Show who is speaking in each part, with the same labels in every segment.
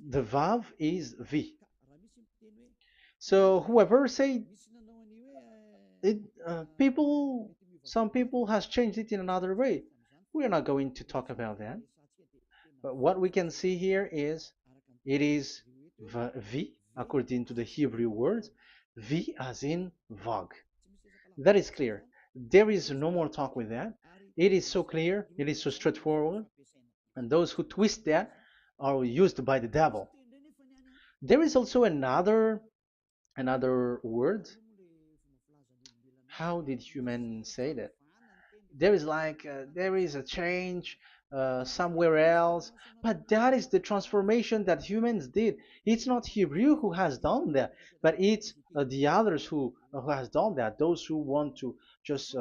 Speaker 1: The Vav is V. So whoever say it, some people has changed it in another way. We are not going to talk about that. But what we can see here is it is V according to the Hebrew word, V as in Vag. That is clear. There is no more talk with that. It is so clear, it is so straightforward, and those who twist that are used by the devil. There is also another word. How did humans say that? There is there is a change somewhere else, but that is the transformation that humans did. It's not Hebrew who has done that, but it's the others who has done that, those who want to just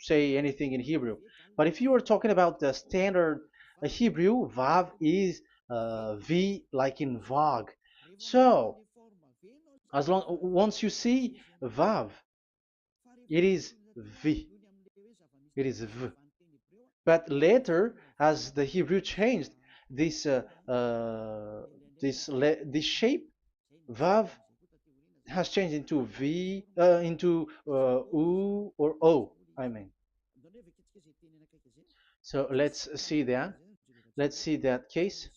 Speaker 1: say anything in Hebrew. But if you are talking about the standard Hebrew, Vav is V like in Vag. So as long once you see Vav, it is V, it is V. But later, as the Hebrew changed, this this shape, Vav, has changed into V, into U or O. I mean. So let's see that. Let's see that case.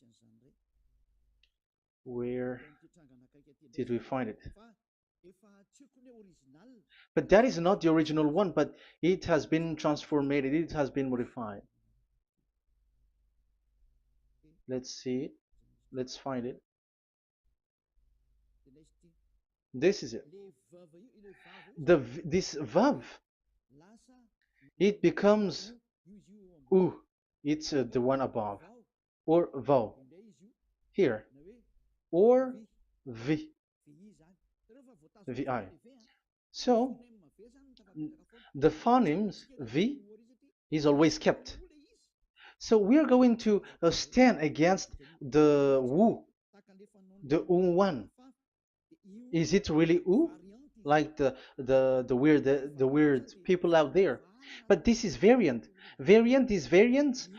Speaker 1: Where did we find it? But that is not the original one, but it has been transformed, it has been modified. Let's see it. Let's find it. This is it. This vav, it becomes u. It's the one above, or vau here, or vi, vi. So the phonemes v is always kept. So we are going to stand against the wu, the u1. Is it really u? Like the weird people out there. But this is variant. This variant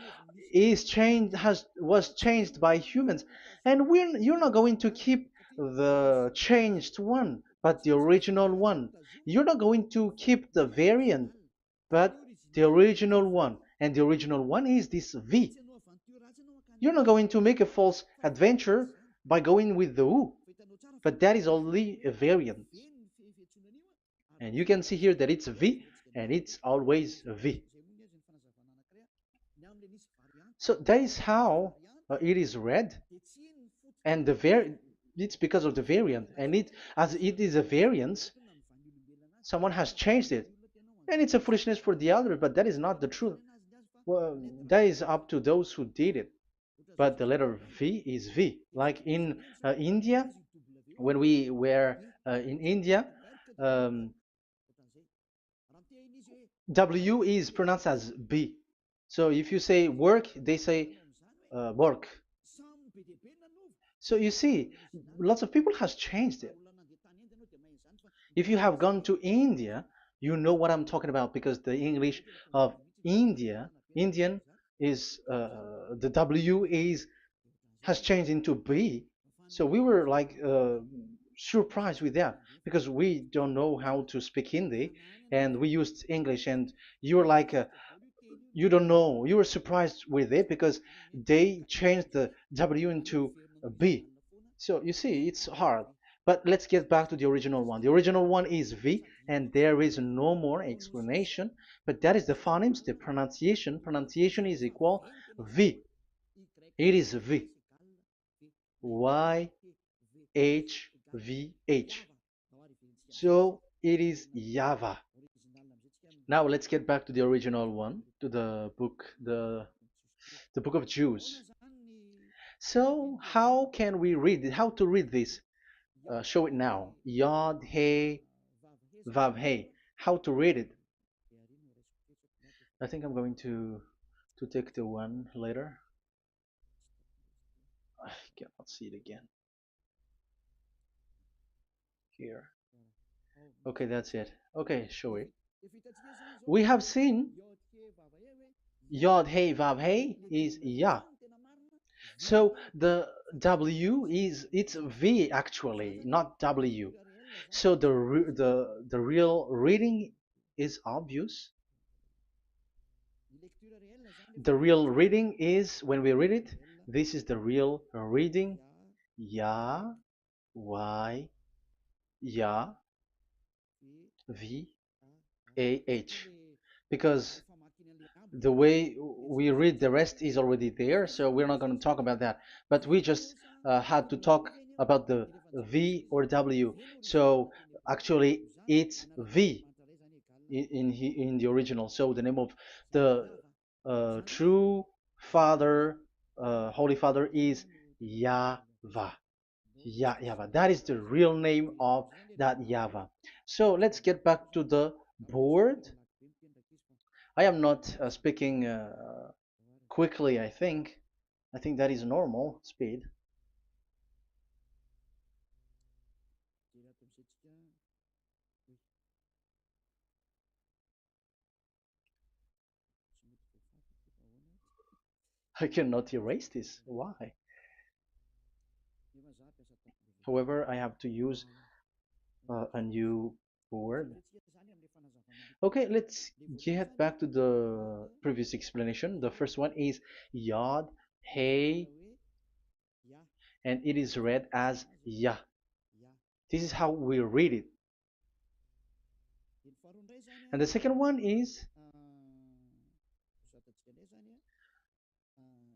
Speaker 1: is changed was changed by humans. And you're not going to keep the changed one, but the original one. You're not going to keep the variant, but the original one. And the original one is this V. You're not going to make a false adventure by going with the U, but that is only a variant. And you can see here that it's V and it's always a V. So that is how it is read, and it's because of the variant, and as it is a variance, someone has changed it, and it's a foolishness for the other, but that is not the truth. Well, that is up to those who did it. But the letter V is V. Like in India, when we were in India, um, W is pronounced as B. So if you say work, they say work. So you see, lots of people has changed it. If you have gone to India, you know what I'm talking about, because the English of Indian is the W has changed into B. So we were like surprised with that, because we don't know how to speak Hindi and we used English, and you were like you don't know, you were surprised with it because they changed the W into a B. So you see, it's hard. But let's get back to the original one. The original one is V, and there is no more explanation. But that is the phonemes, the pronunciation. Pronunciation is equal V. It is V. Y H V H. So it is YAHVAH. Now let's get back to the original one, to the book, the book of Jews. So how can we read it? How to read this? Show it now. Yod He Vav He. How to read it? I think I'm going to take the one later. I cannot see it again. Here. Okay, that's it. Okay, show it. We have seen Yod He Vav He is Yah. So the W is it's V actually, not W. So the real reading is obvious. The real reading is when we read it, this is the real reading. Ya, Y, Ya, V, A, H. Because the way we read the rest is already there, so we're not going to talk about that. But we just had to talk about the V or W. So actually, it's V in the original. So the name of the true Father, Holy Father, is YAHVAH. YAHVAH. That is the real name of that YAHVAH. So let's get back to the board. I am not speaking quickly, I think. I think that is normal speed. I cannot erase this. Why? However, I have to use a new board. Okay, let's get back to the previous explanation. The first one is Yod, Hey, and it is read as Yah. This is how we read it. And the second one is,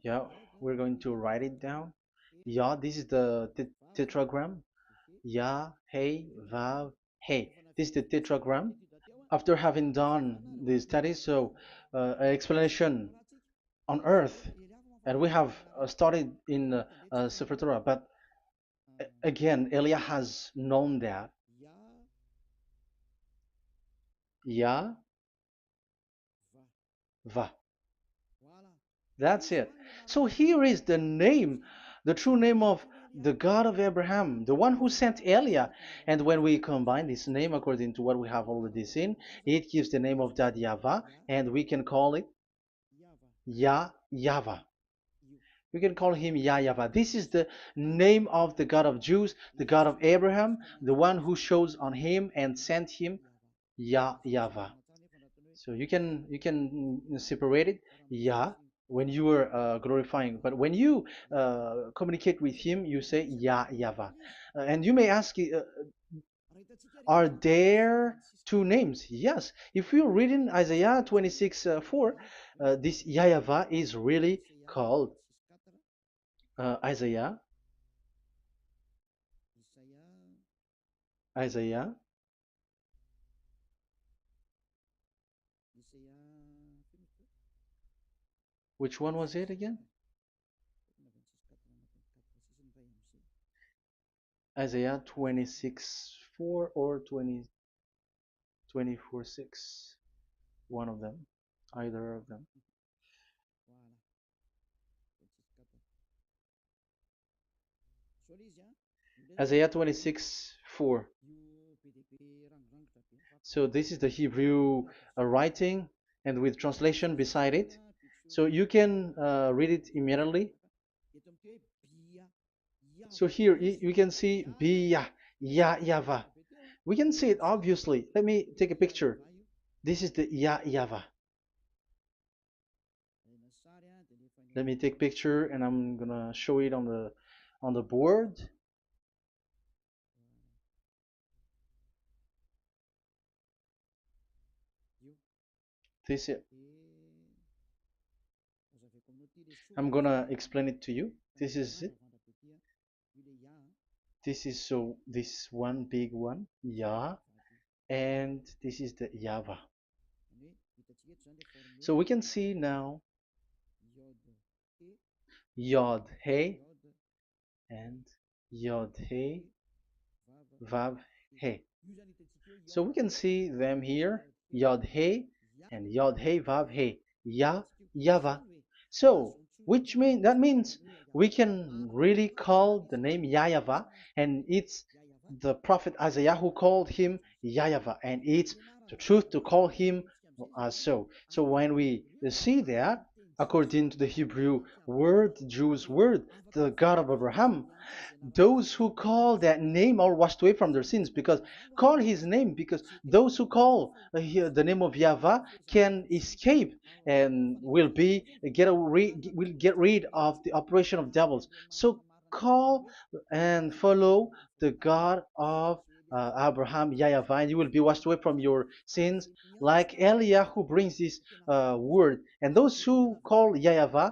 Speaker 1: yeah, we're going to write it down. Yod, this is the tetragram. Yah, Hey, Vav, Hey. This is the tetragram. After having done the study, so an explanation on earth, and we have started in Sefer Torah, but again, Elia has known that Yah, Va. That's it. So here is the name, the true name of the God of Abraham, the one who sent Elia. And when we combine this name according to what we have already seen, it gives the name of that Yahvah, and we can call it Yahvah. We can call him YAHVAH. This is the name of the God of Jews, the God of Abraham, the one who shows on him and sent him, YAHVAH. So you can separate it, Yah, when you are glorifying, but when you communicate with him, you say YAHVAH. And you may ask, are there two names? Yes. If you read in Isaiah 26:4, this YAHVAH is really called Isaiah, Isaiah. Which one was it again? Isaiah 26:4 or 24:6. One of them, either of them. Isaiah 26:4. So this is the Hebrew writing and with translation beside it. So you can read it immediately. So here you can see Biyah, YAHVAH. We can see it obviously. Let me take a picture. This is the YAHVAH. Let me take picture and I'm gonna show it on the board. This is, I'm gonna explain it to you. This is it. This is so this one big one, Yah, and this is the YAHVAH. So we can see now Yod He and Yod He Vav He. So we can see them here, Yod He and Yod He Vav He, YAHVAH. So that means we can really call the name YAHVAH, and it's the prophet Isaiah who called him YAHVAH, and it's the truth to call him as so. So when we see that, according to the Hebrew word, the Jews' word, the God of Abraham. Those who call that name are washed away from their sins, because call his name, because those who call the name of Yahweh can escape and will get rid of the operation of devils. So call and follow the God of Abraham, Yahweh, and you will be washed away from your sins, like Eliah who brings this word. And those who call Yahweh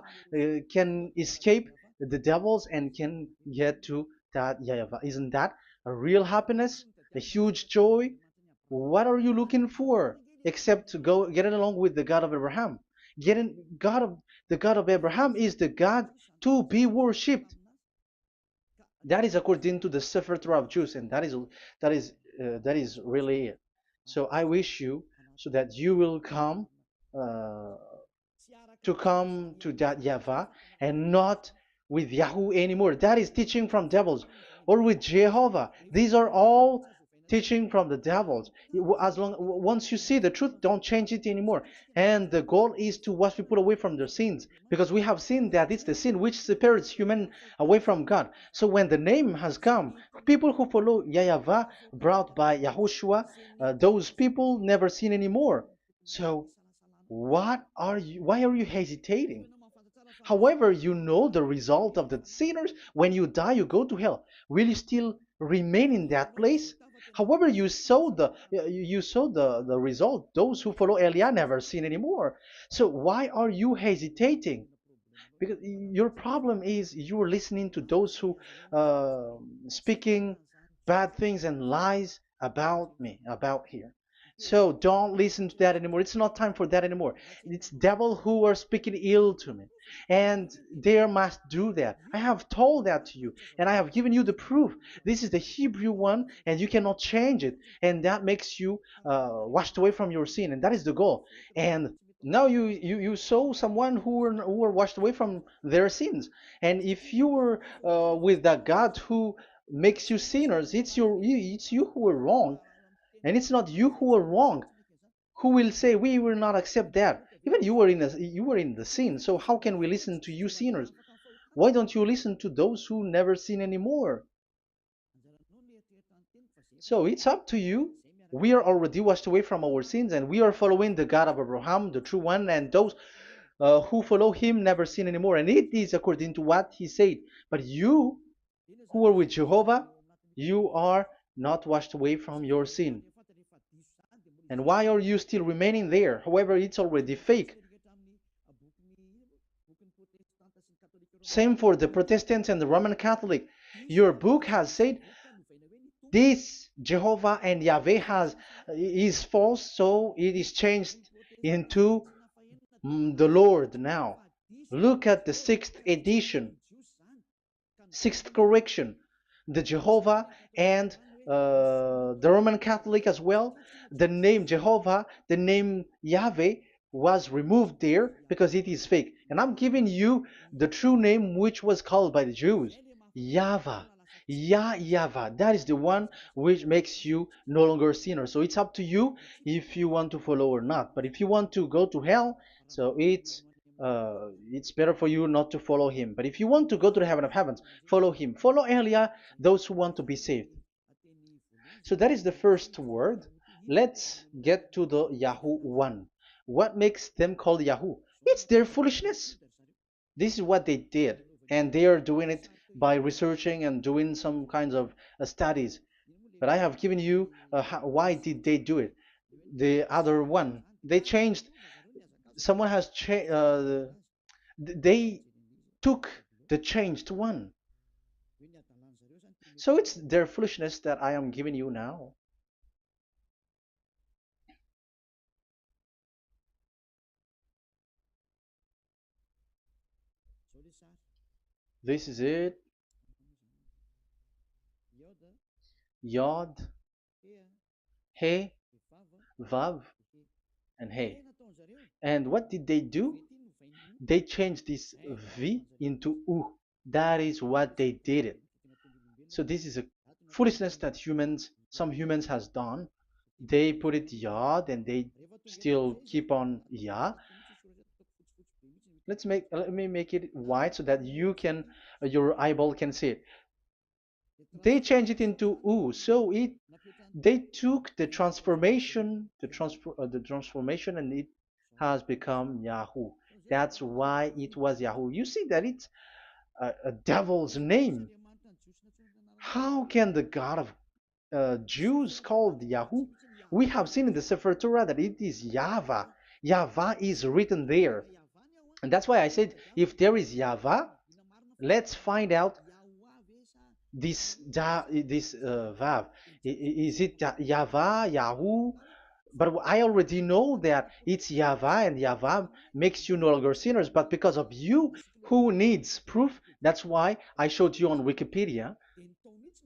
Speaker 1: can escape the devils and can get to that Yahweh. Isn't that a real happiness, a huge joy? What are you looking for except to go getting along with the God of Abraham? Getting God of the God of Abraham is the God to be worshipped. That is according to the Sefer Torah of Jews, and that is really it. So I wish you so that you will uh, come to that Yahweh and not with Yahoo anymore. That is teaching from devils, or with Jehovah. These are all teaching from the devils. As long once you see the truth, don't change it anymore. And the goal is to wash people away from their sins, because we have seen that it's the sin which separates human away from God. So when the name has come, people who follow Yahweh brought by YAHOSHUAH, those people never sin anymore. So why are you hesitating? However, you know the result of the sinners. When you die, you go to hell. Will you still remain in that place? However, you saw the result. Those who follow Eliah never sin anymore. So why are you hesitating? Because your problem is you're listening to those who speaking bad things and lies about me, about here. So don't listen to that anymore. It's not time for that anymore. It's devil who are speaking ill to me, and they must do that. I have told that to you, and I have given you the proof. This is the Hebrew one, and you cannot change it, and that makes you washed away from your sin, and that is the goal. And now you saw someone who were washed away from their sins, and if you were with that God who makes you sinners, it's you who are wrong, and it's not you who are wrong. Who will say we will not accept that? Even you were in the sin, so how can we listen to you sinners? Why don't you listen to those who never sin anymore? So it's up to you. We are already washed away from our sins, and we are following the God of Abraham, the true one, and those who follow him never sin anymore. And it is according to what he said. But you who are with Jehovah, you are not washed away from your sin. And why are you still remaining there? However, it's already fake. Same for the Protestants and the Roman Catholic. Your book has said this Jehovah and Yahweh is false, so it is changed into the Lord now. Look at the sixth edition, sixth correction. The Jehovah and the Roman Catholic as well. The name Jehovah, the name Yahweh was removed there because it is fake. And I'm giving you the true name which was called by the Jews, YAHVAH. Yahvah, that is the one which makes you no longer a sinner. So it's up to you if you want to follow or not. But if you want to go to hell, so it's better for you not to follow him. But if you want to go to the heaven of heavens, follow him. Follow Elia, those who want to be saved. So that is the first word. Let's get to the Yahoo one. What makes them called Yahoo? It's their foolishness. This is what they did, and they are doing it by researching and doing some kinds of studies. But I have given you why did they do it. The other one, they changed. Someone has changed. They took the changed one. So it's their foolishness that I am giving you now. This is it. Yod, He, Vav, and He. And what did they do? They changed this V into U. That is what they did it. So this is a foolishness that some humans has done. They put it Yod and they still keep on Ya. let me make it white so that you can your eyeball can see it. They changed it into U, so it they took the transformation, and it has become Yahoo. That's why it was Yahoo. You see that it's a devil's name. How can the God of Jews called Yahoo? We have seen in the Sefer Torah that it is Yahvah. Yahvah is written there. And that's why I said if there is Yahvah, let's find out this Vav. Is it Yahvah, Yahoo? But I already know that it's Yahvah, and Yahvah makes you no longer sinners. But because of you, who needs proof? That's why I showed you on Wikipedia,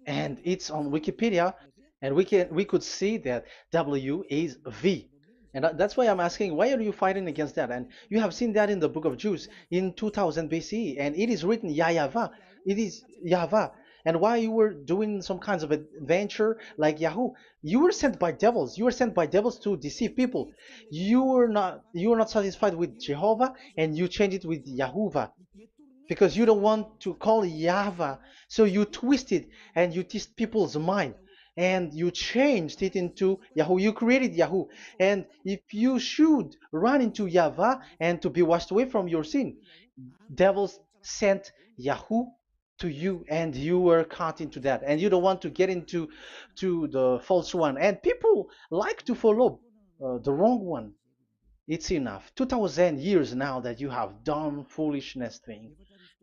Speaker 1: and it's on Wikipedia, and we could see that W is V. And that's why I'm asking, why are you fighting against that? And you have seen that in the book of Jude in 2000 BCE, and it is written Yahvah. It is Yahvah. And why you were doing some kinds of adventure like Yahoo? You were sent by devils. You were sent by devils to deceive people. You were not satisfied with Jehovah, and you changed it with Yahuwah because you don't want to call Yahweh. So you twist it and you twist people's mind and you changed it into Yahoo. You created Yahoo. And if you should run into Yahweh and to be washed away from your sin, devils sent Yahoo to you and you were caught into that and you don't want to get into the false one, and people like to follow the wrong one. It's enough. 2000 years now that you have done foolishness thing.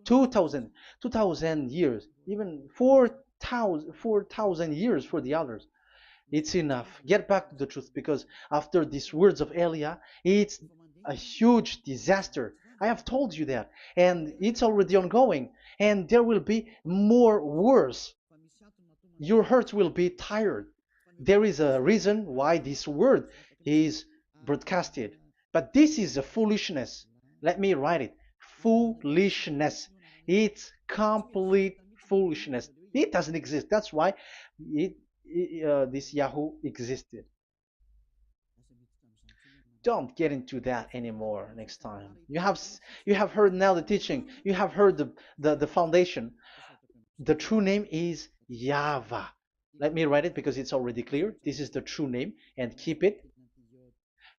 Speaker 1: 2000, 2000 years, even 4,000 years for the others. It's enough. Get back to the truth, because after these words of Elia, it's a huge disaster. I have told you that, and it's already ongoing, and there will be more worse. Your heart will be tired. There is a reason why this word is broadcasted. But this is a foolishness. Let me write it. Foolishness. It's complete foolishness. It doesn't exist. That's why this Yahoo existed. Don't get into that anymore next time. You have heard now the teaching. You have heard the foundation. The true name is Yahvah. Let me write it because it's already clear. This is the true name, and keep it.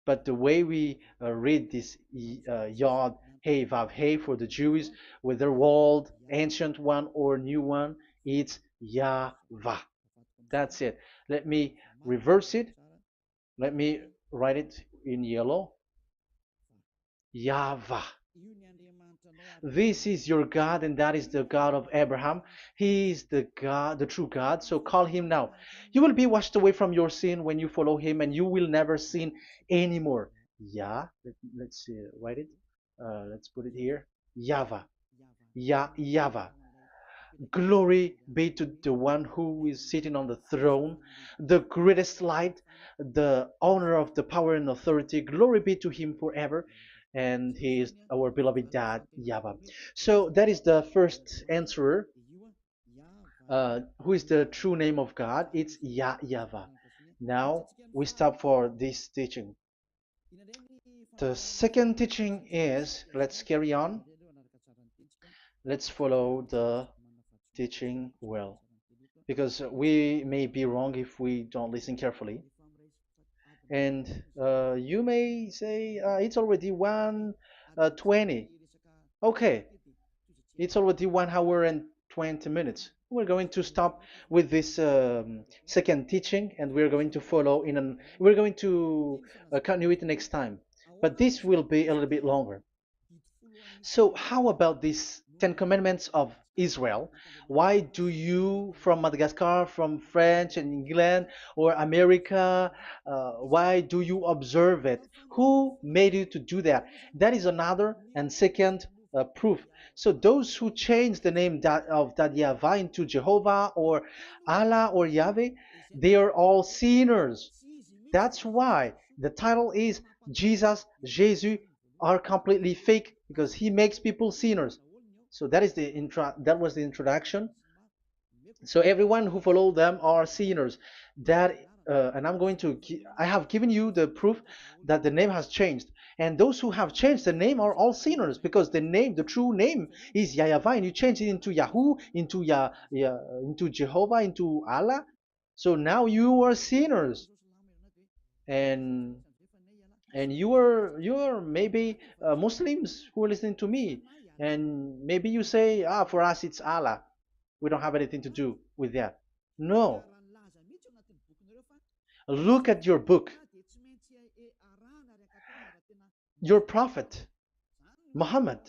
Speaker 1: But the way we read this Yod, Hey, Vav, Hey for the Jews, whether old, ancient one, or new one, it's Yahvah. That's it. Let me reverse it. Let me write it in yellow. Yahvah. This is your God, and that is the God of Abraham. He is the God, the true God. So call him now. You will be washed away from your sin when you follow him, and you will never sin anymore. Yeah, let's see, write it. Let's put it here. Yahvah. Yahvah. Glory be to the one who is sitting on the throne, the greatest light, the owner of the power and authority. Glory be to him forever. And he is our beloved dad, Yahweh. So that is the first answer. Who is the true name of God? It's Yahweh. Now we stop for this teaching. The second teaching is, let's carry on. Let's follow the teaching well, because we may be wrong if we don't listen carefully. And you may say it's already 1:20. Okay, it's already 1 hour and 20 minutes. We're going to stop with this second teaching, and we're going to follow in an. We're going to continue it next time, but this will be a little bit longer. So how about these 10 commandments of Israel? Why do you from Madagascar, from France and England or America, why do you observe it? Who made you to do that? That is another and second proof. So those who change the name of that Yahweh into Jehovah or Allah or Yahweh, they are all sinners. That's why the title is Jesus are completely fake, because he makes people sinners. So that was the introduction. So everyone who follow them are sinners. And I have given you the proof that the name has changed. And those who have changed the name are all sinners, because the name, the true name, is YAHVAH, and you change it into Yahoo, into into Jehovah, into Allah. So now you are sinners, and you are maybe Muslims who are listening to me, and maybe you say, ah, for us it's Allah. We don't have anything to do with that. No, look at your book, your prophet Muhammad.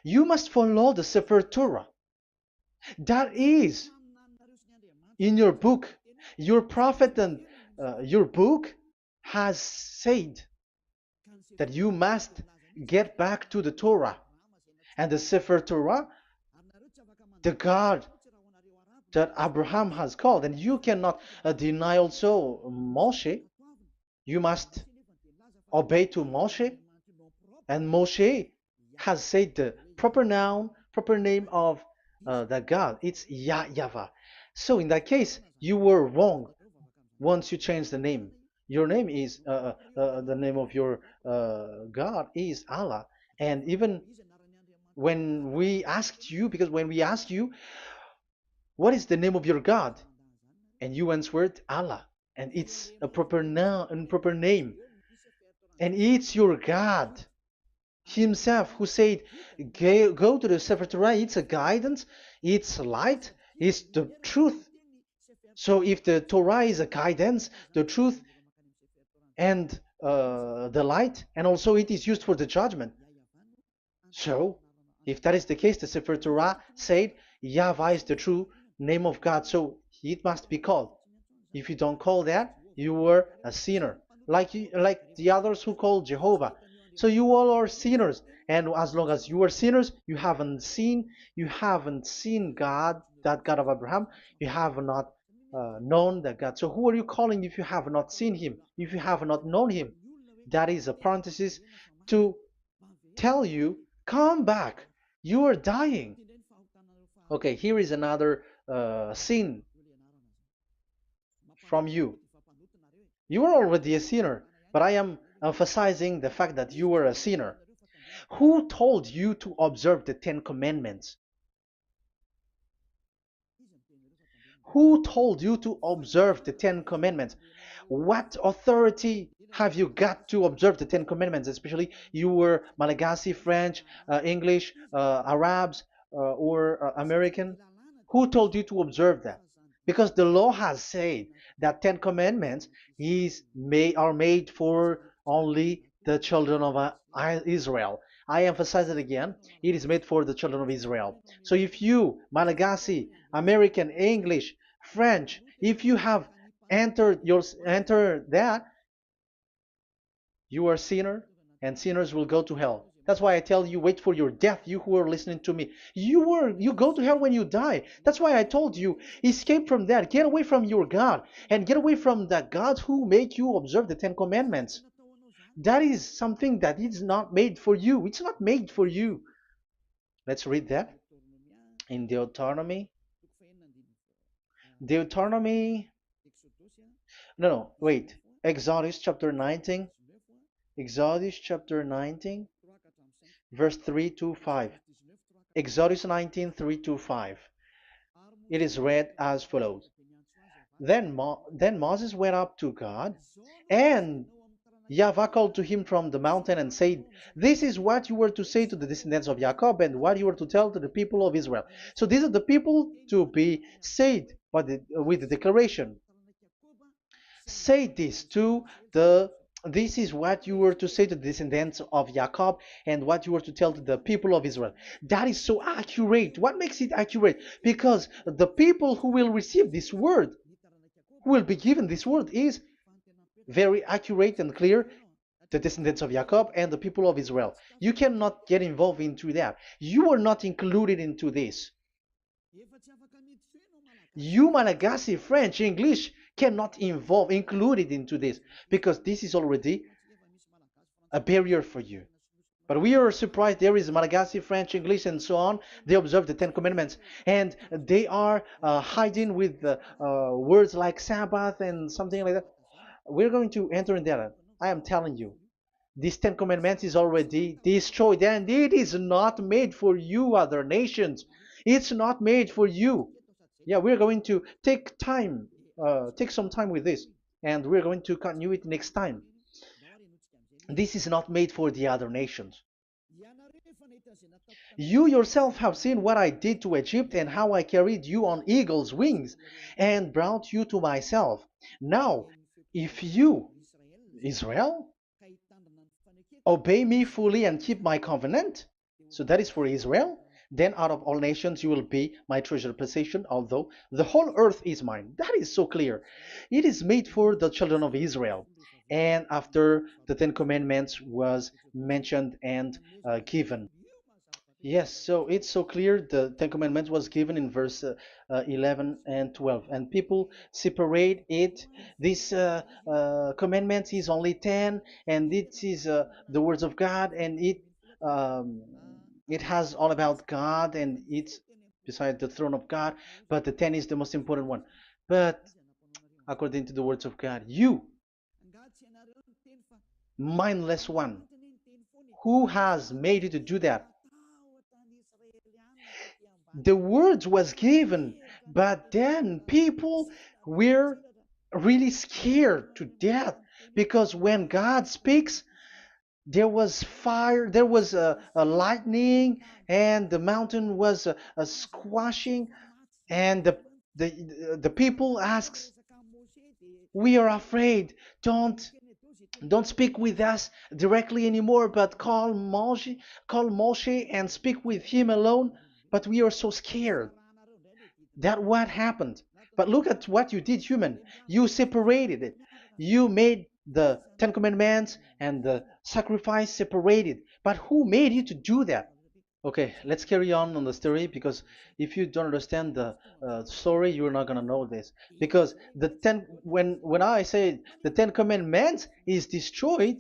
Speaker 1: You must follow the Sefer Torah. That is in your book. Your prophet and your book has said that you must get back to the Torah. And the Sefer Torah, the God that Abraham has called. And you cannot deny also Moshe. You must obey to Moshe. And Moshe has said the proper noun, proper name of the God. It's YAHVAH. So in that case, you were wrong once you change the name. Your name is, the name of your God is Allah. And even when we asked you, because when we asked you, what is the name of your God? And you answered Allah. And it's a proper noun and proper name. And it's your God himself who said, go to the Sefer Torah. It's a guidance, it's light, it's the truth. So if the Torah is a guidance, the truth, and the light, and also it is used for the judgment. So if that is the case, the Sefer Torah said YAHVAH is the true name of God, so it must be called. If you don't call that, you were a sinner, like the others who call Jehovah. So you all are sinners, and as long as you are sinners, you haven't seen God, that God of Abraham. You have not known that God. So who are you calling if you have not seen him, if you have not known him? That is a parenthesis to tell you, come back, you are dying. Okay, here is another sin from you. You are already a sinner, but I am emphasizing the fact that you were a sinner. Who told you to observe the 10 Commandments? Who told you to observe the 10 Commandments? What authority have you got to observe the 10 Commandments? Especially you were Malagasy, French, English, Arabs, or American. Who told you to observe that? Because the law has said that 10 Commandments are made for only the children of Israel. I emphasize it again. It is made for the children of Israel. So if you, Malagasy, American, English, French, if you have entered that, you are a sinner, and sinners will go to hell. That's why I tell you, wait for your death, you who are listening to me. You go to hell when you die. That's why I told you, escape from that. Get away from your God, and get away from the gods who make you observe the 10 Commandments. That is something that is not made for you. It's not made for you. Let's read that in Deuteronomy. No, wait. Exodus chapter 19. Exodus chapter 19, verse 3 to 5. Exodus 19, 3 to 5. It is read as follows. Then Moses went up to God, and YAHVAH called to him from the mountain and said, this is what you were to say to the descendants of Jacob, and what you were to tell to the people of Israel. So these are the people to be saved with the declaration. Say this this is what you were to say to the descendants of Jacob, and what you were to tell to the people of Israel. That is so accurate. What makes it accurate? Because the people who will receive this word, who will be given this word, is very accurate and clear. The descendants of Jacob and the people of Israel. You cannot get involved into that. You are not included into this. You, Malagasy, French, English, cannot included into this, because this is already a barrier for you. But we are surprised there is Malagasy, French, English, and so on. They observe the 10 Commandments, and they are hiding with words like Sabbath and something like that. We're going to enter in that. I am telling you, This Ten Commandments is already destroyed, and it is not made for you, other nations. It's not made for you. Yeah, we're going to take some time with this, and we're going to continue it next time. This is not made for the other nations. You yourself have seen what I did to Egypt and how I carried you on eagle's wings and brought you to myself. Now, if you, Israel, obey me fully and keep my covenant, so that is for Israel, then out of all nations you will be my treasured possession, although the whole earth is mine. That is so clear. It is made for the children of Israel. And after the Ten Commandments was mentioned and given. Yes, so it's so clear. The Ten Commandments was given in verse 11 and 12, and people separate it. This commandment is only 10, and it is the words of God, and um, it has all about God, and it's beside the throne of God. But the 10 is the most important one. But according to the words of God, you, mindless one, who has made you to do that? The words was given, but then people were really scared to death because when God speaks, there was fire, there was a lightning, and the mountain was a squashing, and the people asks, "We are afraid. Don't speak with us directly anymore, but call Moshe and speak with him alone." But we are so scared. That what happened. But look at what you did, human. You separated it. You made the Ten Commandments and the sacrifice separated. But who made you to do that? Okay, let's carry on the story because if you don't understand the story, you're not gonna know this. Because when I say the Ten Commandments is destroyed,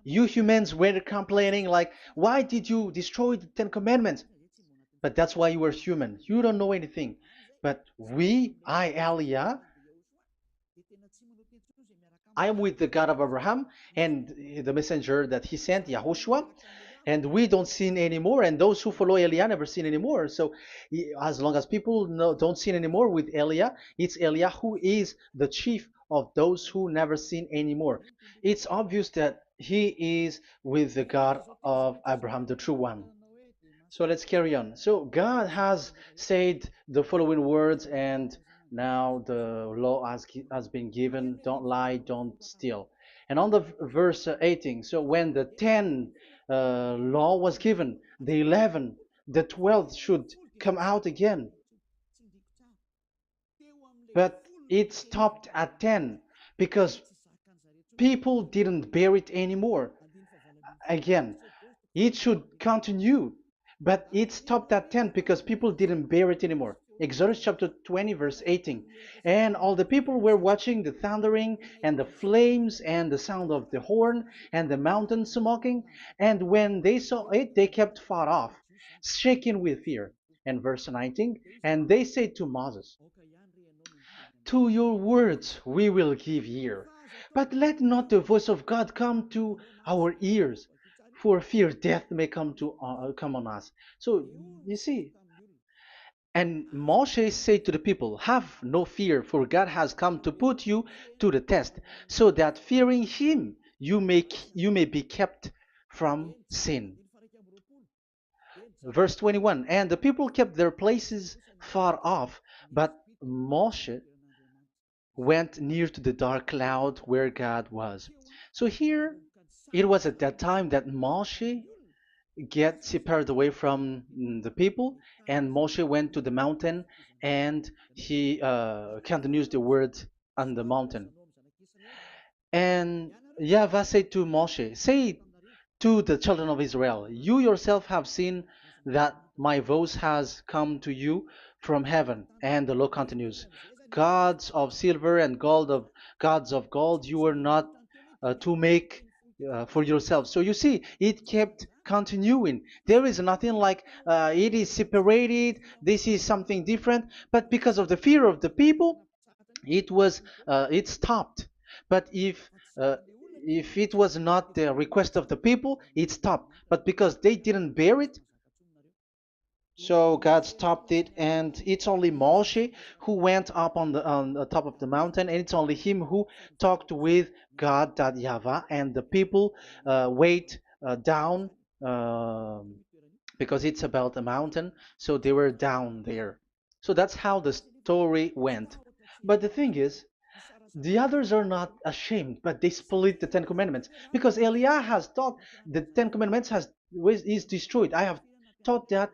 Speaker 1: you humans were complaining like, why did you destroy the Ten Commandments? But that's why you were human. You don't know anything. But Elia, I am with the God of Abraham and the messenger that he sent, YAHOSHUAH, and we don't sin anymore. And those who follow Elia never sin anymore. So as long as people don't sin anymore with Elia, it's Elia who is the chief of those who never sin anymore. It's obvious that he is with the God of Abraham, the true one. So let's carry on. So God has said the following words, and now the law has been given: don't lie, don't steal. And on the verse 18, so when the 10 law was given, the 11, the 12th should come out again. But it stopped at 10 because people didn't bear it anymore. Again, it should continue, but it stopped at 10 because people didn't bear it anymore. Exodus chapter 20, verse 18. And all the people were watching the thundering and the flames and the sound of the horn and the mountain smoking. And when they saw it, they kept far off, shaking with fear. And verse 19, and they said to Moses, to your words we will give ear, but let not the voice of God come to our ears, for fear death may come on us. So you see, and Moshe said to the people, have no fear, for God has come to put you to the test, so that fearing him you may be kept from sin. Verse 21, and the people kept their places far off, but Moshe went near to the dark cloud where God was. So here, it was at that time that Moshe get separated away from the people, and Moshe went to the mountain, and he continues the word on the mountain. And YAHVAH said to Moshe, say to the children of Israel, you yourself have seen that my voice has come to you from heaven. And the law continues, gods of silver and gods of gold you were not to make for yourself. So you see, it kept continuing. There is nothing like it is separated, this is something different, but because of the fear of the people, it stopped. But if uh, if it was not the request of the people, it stopped. But because they didn't bear it, so God stopped it, and it's only Moshe who went up on the top of the mountain, and it's only him who talked with God, that YAHVAH, and the people wait down, because it's about a mountain, so they were down there. So that's how the story went. But the thing is, the others are not ashamed, but they split the Ten Commandments because Eliah has taught the Ten Commandments is destroyed. I have taught that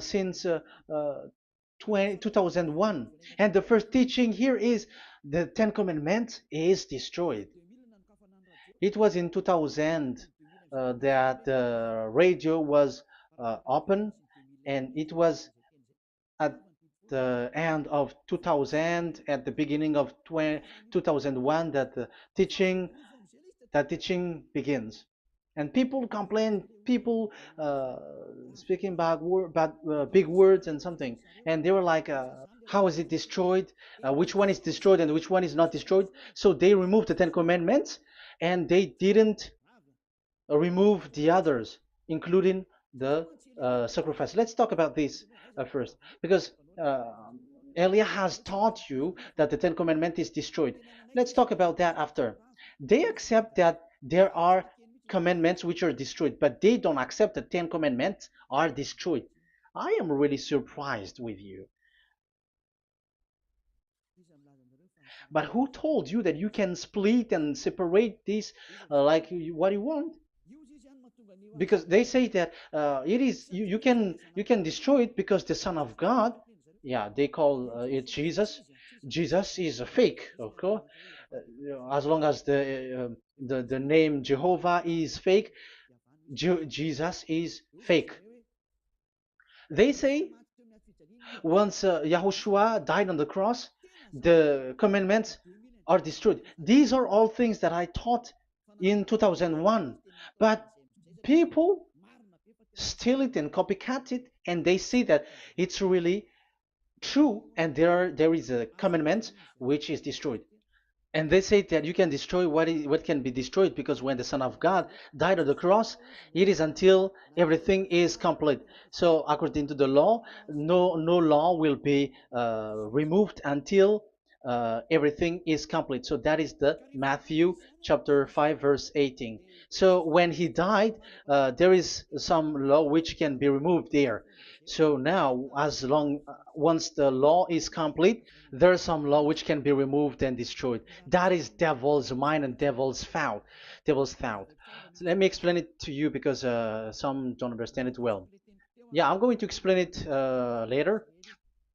Speaker 1: since uh, 2001, and the first teaching here is the Ten Commandments is destroyed. It was in 2000 that the radio was open, and it was at the end of 2000, at the beginning of 2001, that the teaching that teaching begins. And people complain, people uh, speaking big words and something, and they were like, how is it destroyed, which one is destroyed and which one is not destroyed. So they removed the Ten Commandments, and they didn't remove the others, including the sacrifice. Let's talk about this first, because uh, Elia has taught you that the Ten Commandments is destroyed. Let's talk about that after. They accept that there are commandments which are destroyed, but they don't accept that 10 commandments are destroyed. I am really surprised with you. But who told you that you can split and separate this like what you want? Because they say that it is you can destroy it because the Son of God, yeah, they call it Jesus. Jesus is a fake, of course. As long as the name Jehovah is fake, Jesus is fake. They say once Yahushua died on the cross, the commandments are destroyed. These are all things that I taught in 2001, but people steal it and copycat it, and they see that it's really true, and there is a commandment which is destroyed. And they say that you can destroy what can be destroyed, because when the Son of God died on the cross, it is until everything is complete. So according to the law, no law will be removed until everything is complete. So that is the Matthew chapter 5 verse 18. So when he died, there is some law which can be removed there. So now, as long once the law is complete, there is some law which can be removed and destroyed. That is devil's mind and devil's thought. Devil's thought. So let me explain it to you, because some don't understand it well. Yeah, I'm going to explain it later.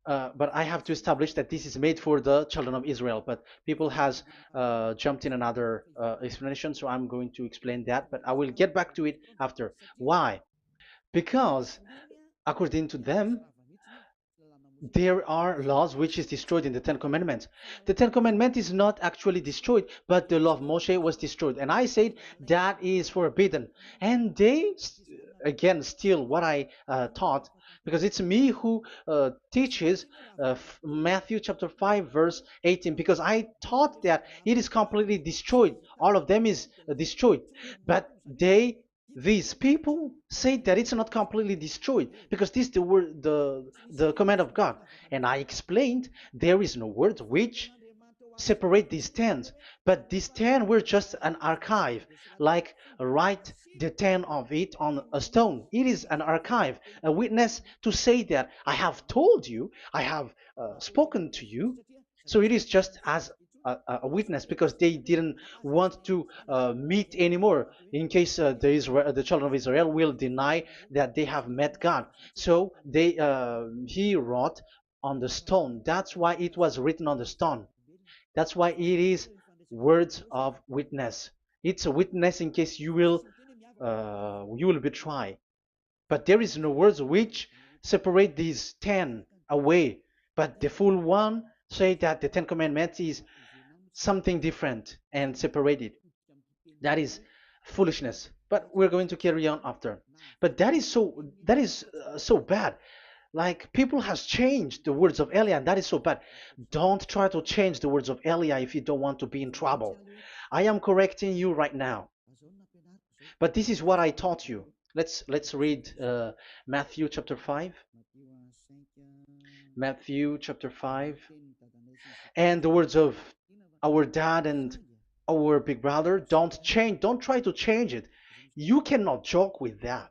Speaker 1: But I have to establish that this is made for the children of Israel. But people has jumped in another explanation, so I'm going to explain that. But I will get back to it after. Why? Because according to them, there are laws which is destroyed in the Ten Commandments. The Ten Commandment is not actually destroyed, but the law of Moshe was destroyed. And I said that is forbidden. And they again steal what I taught, because it's me who teaches Matthew chapter 5 verse 18, because I taught that it is completely destroyed. All of them is destroyed. But these people say that it's not completely destroyed, because this is the word, the command of God. And I explained there is no word which separate these tens, but these 10 were just an archive, like write the 10 of it on a stone. It is an archive, a witness to say that I have told you, I have spoken to you. So it is just as a witness, because they didn't want to meet anymore, in case the children of Israel will deny that they have met God. So he wrote on the stone. That's why it was written on the stone. That's why it is words of witness. It's a witness in case you will betray. But there is no words which separate these 10 away. But the full one say that the Ten Commandments is something different and separated. That is foolishness. But we're going to carry on after. But that is so bad. Like people has changed the words of Elia, and that is so bad. Don't try to change the words of Elia if you don't want to be in trouble. I am correcting you right now. But this is what I taught you. Let's read Matthew chapter 5. Matthew chapter 5. And the words of our dad and our big brother, don't try to change it. You cannot joke with that.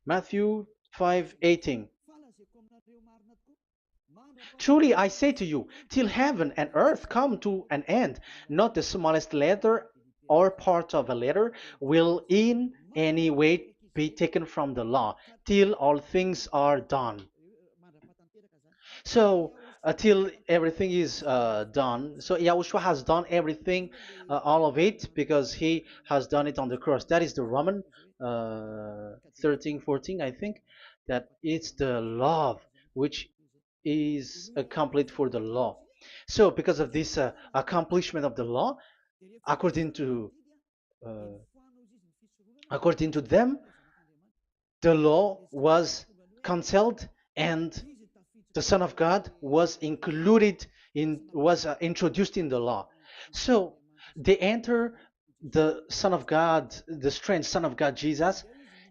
Speaker 1: Matthew 5:18. Truly I say to you, till heaven and earth come to an end, not the smallest letter or part of a letter will in any way be taken from the law, till all things are done. So until everything is done, so Yahushua has done everything, all of it, because he has done it on the cross. That is the Roman 13, 14, I think, that it's the love which is accomplished for the law. So because of this accomplishment of the law, according to uh, according to them, the law was cancelled and the Son of God was included was introduced in the law. So they enter the Son of God, the strange Son of God Jesus,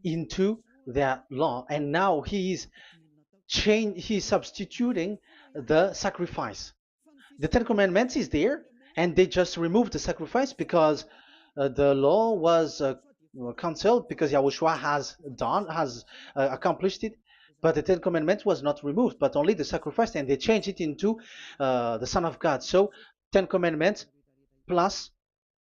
Speaker 1: into that law, and now he's substituting the sacrifice. The Ten Commandments is there, and they just removed the sacrifice because the law was cancelled because Yahushua has accomplished it. But the Ten Commandments was not removed, but only the sacrifice, and they changed it into the Son of God. So Ten Commandments plus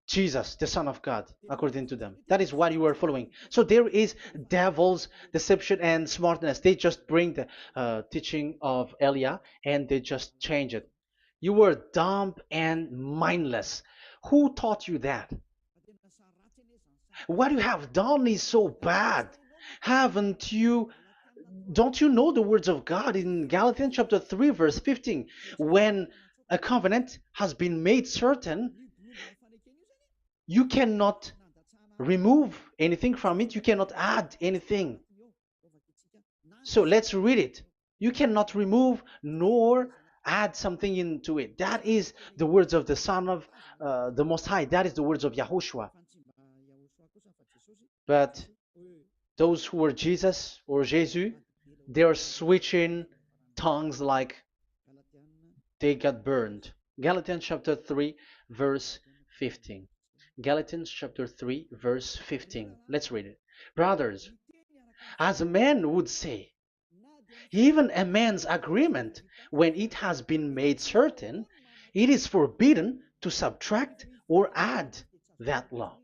Speaker 1: Jesus, the Son of God, according to them. That is what you are following. So there is devil's deception and smartness. They just bring the teaching of Elia and they just change it. You were dumb and mindless. Who taught you that? What you have done is so bad. Haven't you? Don't you know the words of God in Galatians chapter 3, verse 15? When a covenant has been made certain, you cannot remove anything from it, you cannot add anything. So let's read it. You cannot remove nor add something into it. That is the words of the Son of the Most High. That is the words of Yahushua. But those who are Jesus or Jesus, they are switching tongues like they got burned. Galatians chapter 3, verse 15. Galatians chapter 3, verse 15. Let's read it. Brothers, as a man would say, even a man's agreement, when it has been made certain, it is forbidden to subtract or add that law.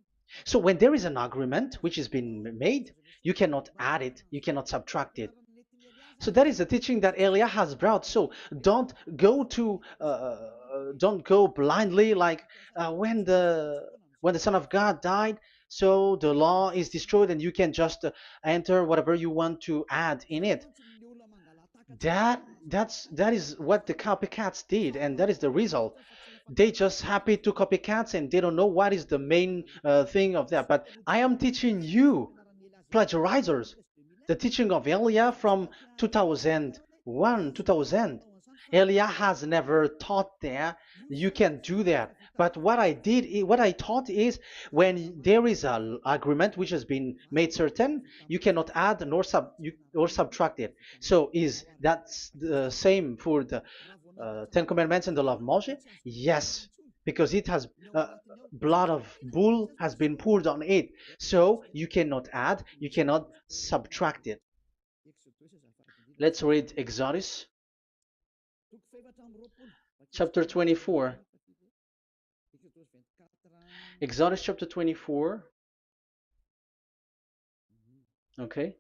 Speaker 1: So when there is an agreement which has been made, you cannot add it, you cannot subtract it. So that is the teaching that Elia has brought. So don't go blindly like when the Son of God died. So the law is destroyed, and you can just enter whatever you want to add in it. That is what the copycats did, and that is the result. They just happy to copycats, and they don't know what is the main thing of that. But I am teaching you, plagiarizers, the teaching of Elia from 2001, 2000. Elia has never taught that you can do that. But what I taught is when there is an agreement which has been made certain, you cannot add or subtract it. So is that the same for the Ten Commandments and the law of Moshe? Yes, because it has blood of bull has been poured on it. So you cannot add, you cannot subtract it. Let's read Exodus chapter 24. Exodus chapter 24. Okay.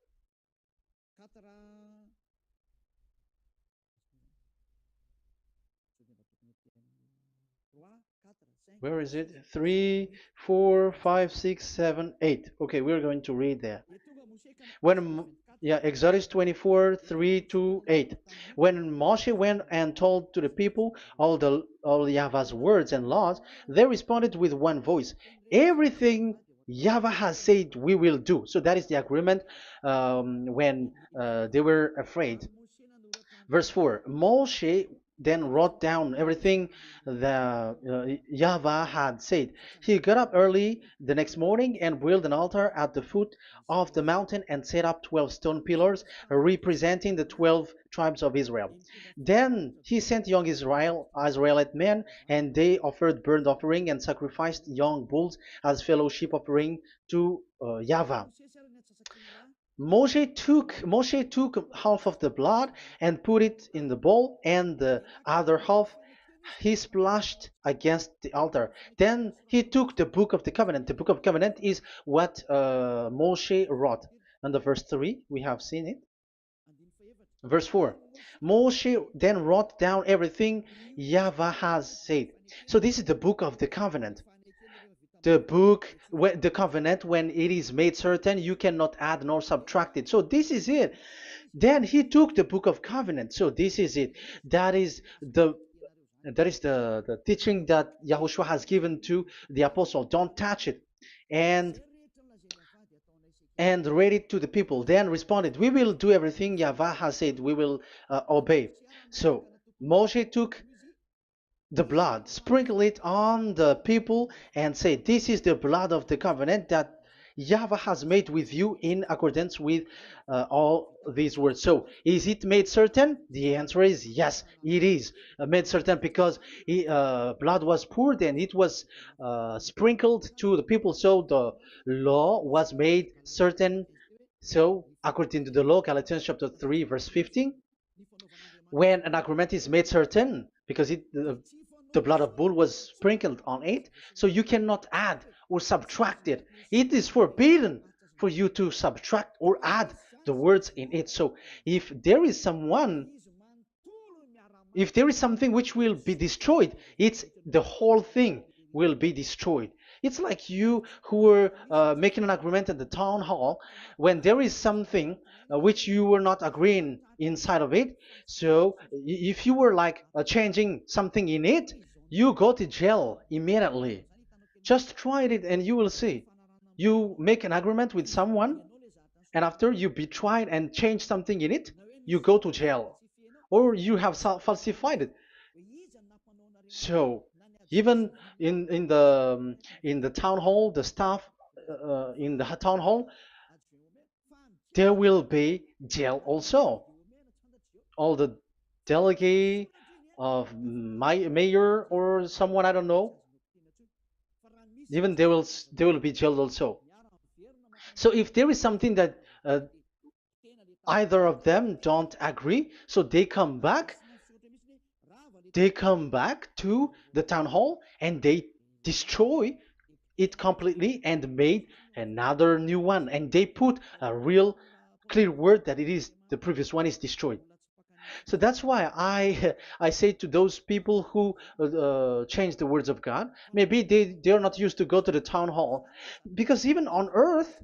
Speaker 1: Where is it? 3, 4, 5, 6, 7, 8. Okay, we're going to read there. Exodus 24, 3 to 8. When Moshe went and told to the people all Yahvah's words and laws, they responded with one voice. Everything YAHVAH has said we will do. So that is the agreement when they were afraid. Verse 4, Moshe then wrote down everything the YAHVAH had said. He got up early the next morning and built an altar at the foot of the mountain and set up 12 stone pillars representing the 12 tribes of Israel. Then he sent young Israelite men, and they offered burnt offering and sacrificed young bulls as fellowship offering to YAHVAH. Moshe took half of the blood and put it in the bowl, and the other half he splashed against the altar. Then he took the book of the covenant. The book of covenant is what Moshe wrote. And the verse 3, we have seen it. Verse 4, Moshe then wrote down everything YAHVAH has said. So this is the book of the covenant. The covenant, when it is made certain, you cannot add nor subtract it. So this is it. Then he took the book of covenant. So this is it. That is the teaching that Yahushua has given to the apostle. Don't touch it. And read it to the people. Then responded, we will do everything YAHVAH has said. We will obey. So Moshe took the blood, sprinkle it on the people, and say, this is the blood of the covenant that YAHVAH has made with you in accordance with all these words. So, is it made certain? The answer is yes, it is made certain, because blood was poured and it was sprinkled to the people. So, the law was made certain. So, according to the law, Galatians chapter 3, verse 15, when an agreement is made certain, because the blood of bull was sprinkled on it, so you cannot add or subtract it. It is forbidden for you to subtract or add the words in it. So if there is something which will be destroyed, it's the whole thing will be destroyed. It's like you who were making an agreement at the town hall, when there is something which you were not agreeing inside of it. So if you were like changing something in it, you go to jail immediately. Just try it and you will see. You make an agreement with someone, and after you betray it and change something in it, you go to jail, or you have falsified it. So even in the town hall, the staff in the town hall, there will be jail also. All the delegate of my mayor or someone, I don't know, even they will be jailed also. So if there is something that either of them don't agree, so they come back to the town hall and they destroy it completely and made another new one, and they put a real clear word that it is the previous one is destroyed. So that's why I say to those people who change the words of God, maybe they are not used to go to the town hall, because even on earth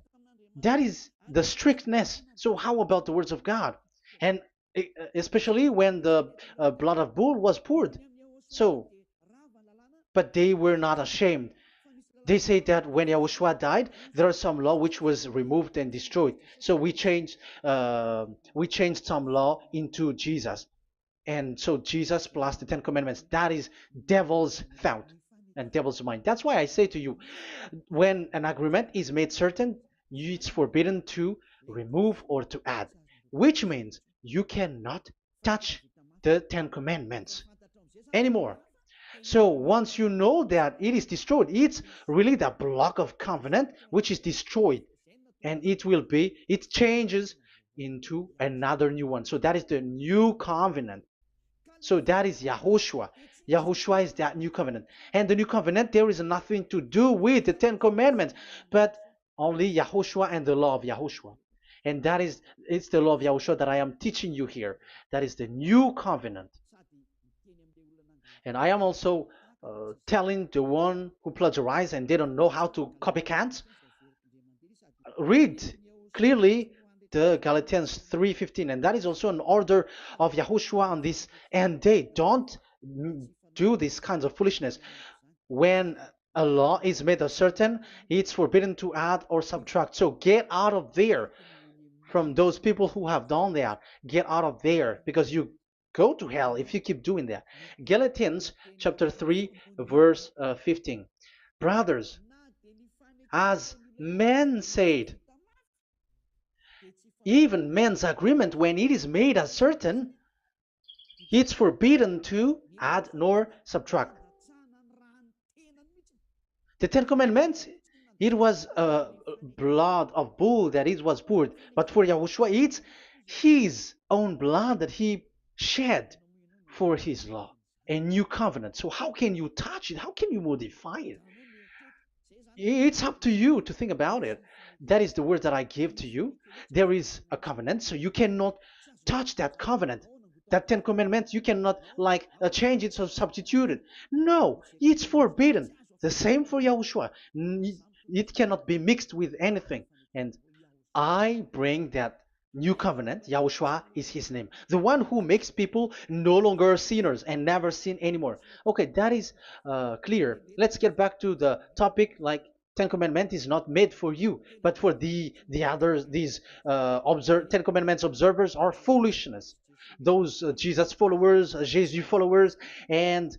Speaker 1: that is the strictness. So how about the words of God? And especially when the blood of bull was poured. So, but they were not ashamed. They say that when Yahushua died, there is some law which was removed and destroyed. So we changed some law into Jesus, and so Jesus plus the Ten Commandments. That is devil's thought and devil's mind. That's why I say to you, when an agreement is made certain, it's forbidden to remove or to add, which means you cannot touch the Ten Commandments anymore. So once you know that it is destroyed, it's really the block of covenant which is destroyed, and it changes into another new one. So that is the new covenant. So that is Yahushua. Yahushua is that new covenant. And the new covenant, there is nothing to do with the Ten Commandments, but only Yahushua and the law of Yahushua. And it's the law of Yahushua that I am teaching you here. That is the new covenant. And I am also telling the one who plagiarize and they don't know how to copycat, read clearly the Galatians 3:15, and that is also an order of Yahushua on this end day. Don't do these kinds of foolishness. When A law is made uncertain, it's forbidden to add or subtract. So get out of there from those people who have done that. Get out of there because you go to hell if you keep doing that. Galatians chapter 3, verse 15. Brothers, as men said, even men's agreement when it is made uncertain, it's forbidden to add nor subtract. The Ten Commandments, it was blood of bull that it was poured. But for Yahushua, it's his own blood that he shed for his law, a new covenant. So how can you touch it? How can you modify it? It's up to you to think about it. That is the word that I give to you. There is a covenant, so you cannot touch that covenant. That Ten Commandments, you cannot like change it or substitute it. No, it's forbidden. The same for Yahushua. It cannot be mixed with anything. And I bring that new covenant. Yahushua is his name. The one who makes people no longer sinners and never sin anymore. Okay, that is clear. Let's get back to the topic. Like Ten Commandment is not made for you, but for the others. These Ten Commandments observers are foolishness. Those Jesus followers, Jesus followers, and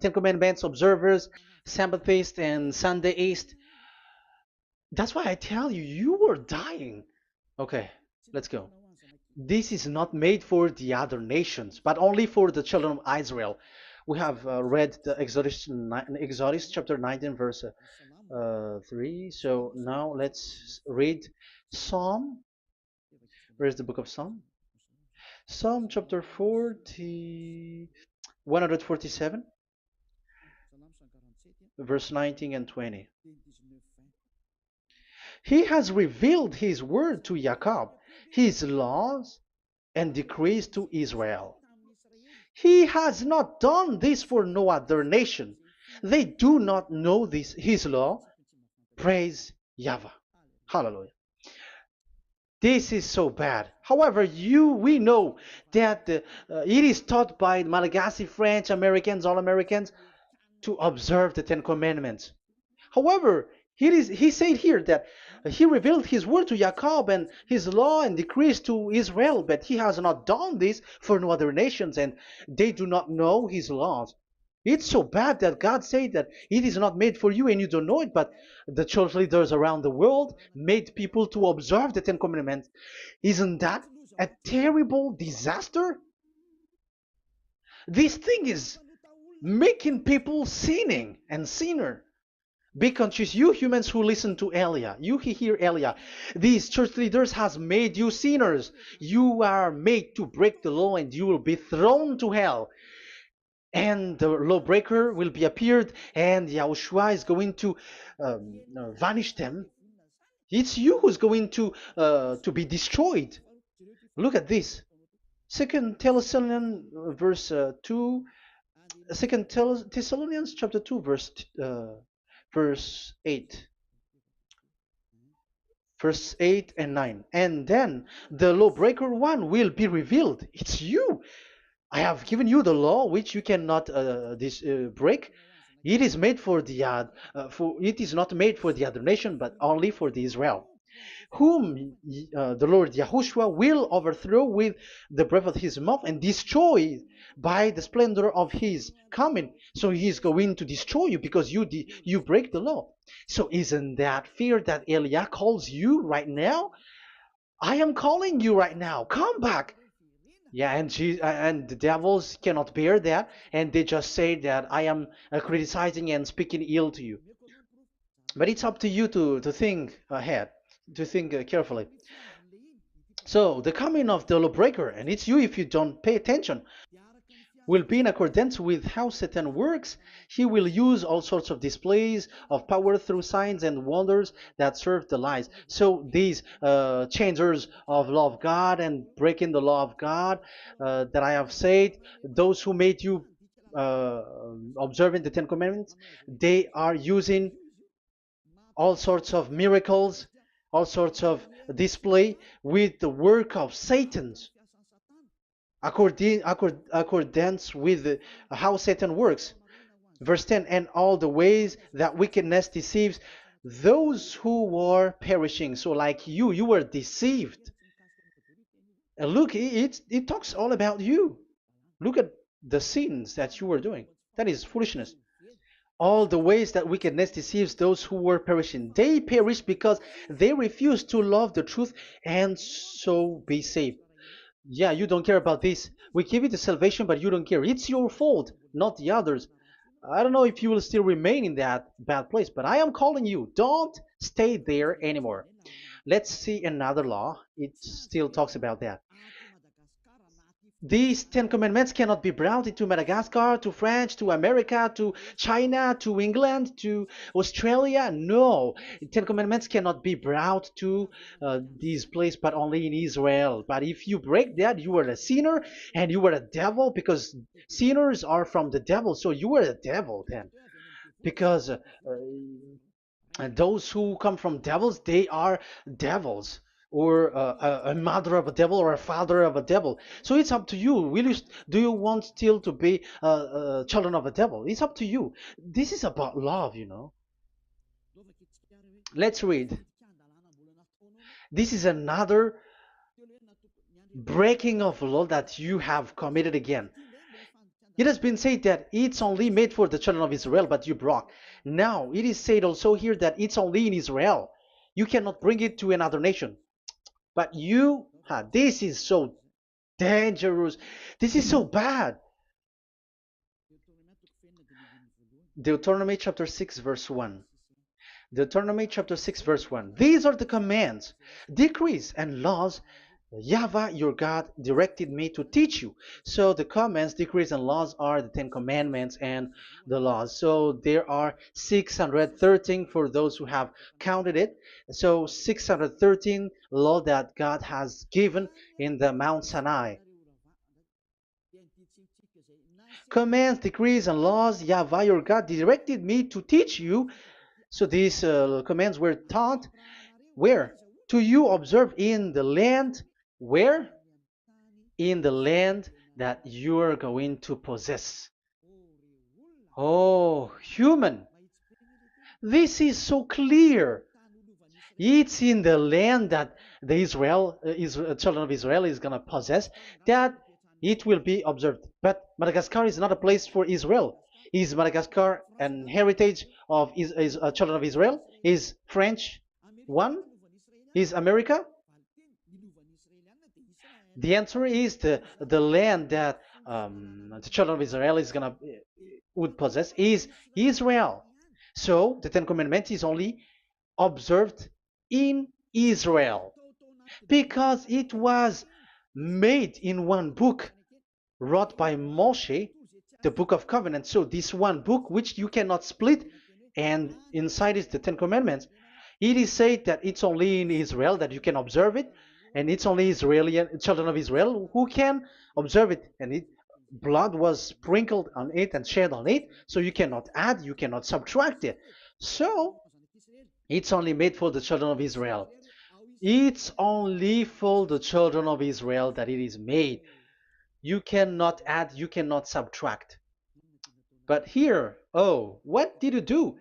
Speaker 1: Ten Commandments observers, Sabbathists and Sundayist. That's why I tell you, you were dying. Okay, let's go. This is not made for the other nations, but only for the children of Israel. We have read the Exodus chapter 19, verse 3. So now let's read Psalm. Where's the book of Psalm? Psalm chapter 40, 147, verse 19 and 20. He has revealed his word to Jacob, his laws and decrees to Israel. He has not done this for no other nation. They do not know this his law. Praise YAHVAH. Hallelujah. This is so bad. However, we know that it is taught by Malagasy, French, Americans, all Americans to observe the Ten Commandments. However, he said here that he revealed his word to Jacob and his law and decrees to Israel, but he has not done this for no other nations, and they do not know his laws. It's so bad that God said that it is not made for you and you don't know it, but the church leaders around the world made people to observe the Ten Commandments. Isn't that a terrible disaster? This thing is making people sinning and sinner. Be conscious, you humans who listen to Elia, you hear Elia. These church leaders has made you sinners. You are made to break the law and you will be thrown to hell. And the lawbreaker will be appeared and Yahushua is going to vanish them. It's you who's going to be destroyed. Look at this. Second Thessalonians verse 2. Second Thessalonians chapter 2 verse 8. Verse 8 and 9. And then the lawbreaker one will be revealed. It's you. I have given you the law which you cannot break. It is made for the it is not made for the other nation, but only for the Israel, whom the Lord Yahushua will overthrow with the breath of his mouth and destroy by the splendor of his coming. So he is going to destroy you because you break the law. So isn't that fear that Elia calls you right now? I am calling you right now. Come back. Yeah, and the devils cannot bear that, and they just say that I am criticizing and speaking ill to you. But it's up to you to think ahead, to think carefully. So the coming of the lawbreaker, and it's you if you don't pay attention, will be in accordance with how Satan works. He will use all sorts of displays of power through signs and wonders that serve the lies. So these changers of law of God and breaking the law of God that I have said, those who made you observing the Ten Commandments, they are using all sorts of miracles, all sorts of display with the work of Satan's accordance with how Satan works. Verse 10, and all the ways that wickedness deceives those who were perishing. So like you were deceived. And look, it talks all about you. Look at the sins that you were doing. That is foolishness. All the ways that wickedness deceives those who were perishing. They perish because they refuse to love the truth and so be saved. Yeah, you don't care about this. We give you the salvation, but you don't care. It's your fault, not the others. I don't know if you will still remain in that bad place, but I am calling you. Don't stay there anymore. Let's see another law. It still talks about that. These Ten Commandments cannot be brought into Madagascar, to France, to America, to China, to England, to Australia. No, Ten Commandments cannot be brought to these places, but only in Israel. But if you break that, you are a sinner and you are a devil, because sinners are from the devil. So you are a devil then, because and those who come from devils, they are devils, or a mother of a devil, or a father of a devil. So it's up to you. Do you want still to be children of a devil? It's up to you. This is about love. Let's read. This is another breaking of law that you have committed again. It has been said that it's only made for the children of Israel, but you broke. Now, it is said also here that it's only in Israel. You cannot bring it to another nation. But this is so dangerous. This is so bad. Deuteronomy chapter 6, verse 1. Deuteronomy chapter 6, verse 1. These are the commands, decrees, and laws YAHVAH, your God, directed me to teach you. So the commands, decrees, and laws are the Ten Commandments and the laws. So there are 613 for those who have counted it. So 613 law that God has given in the Mount Sinai. Commands, decrees, and laws, YAHVAH, your God, directed me to teach you. So these commands were taught where? To you observe in the land. Where? In the land that you are going to possess. Oh, human. This is so clear. It's in the land that the children of Israel is going to possess, that it will be observed. But Madagascar is not a place for Israel. Is Madagascar an heritage of children of Israel? Is French one? Is America? The answer is the land that the children of Israel would possess is Israel. So the Ten Commandments is only observed in Israel, because it was made in one book wrote by Moshe, the Book of Covenant. So this one book, which you cannot split, and inside is the Ten Commandments. It is said that it's only in Israel that you can observe it, and it's only Israeli children of Israel who can observe it. And blood was sprinkled on it and shed on it, so you cannot add, you cannot subtract it. So it's only made for the children of Israel. It's only for the children of Israel that it is made. You cannot add, you cannot subtract. But here, oh, what did you do?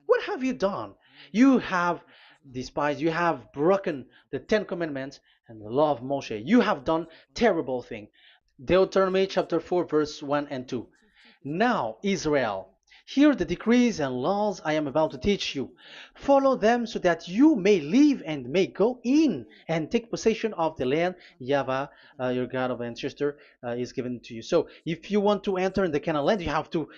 Speaker 1: What have you done? You have despised, you have broken the Ten Commandments and the law of Moshe. You have done terrible thing. Deuteronomy chapter 4, verse 1 and 2. Now, Israel, hear the decrees and laws I am about to teach you. Follow them so that you may live and may go in and take possession of the land YAHVAH, your God of ancestor, is given to you. So if you want to enter in the Canaan land, you have to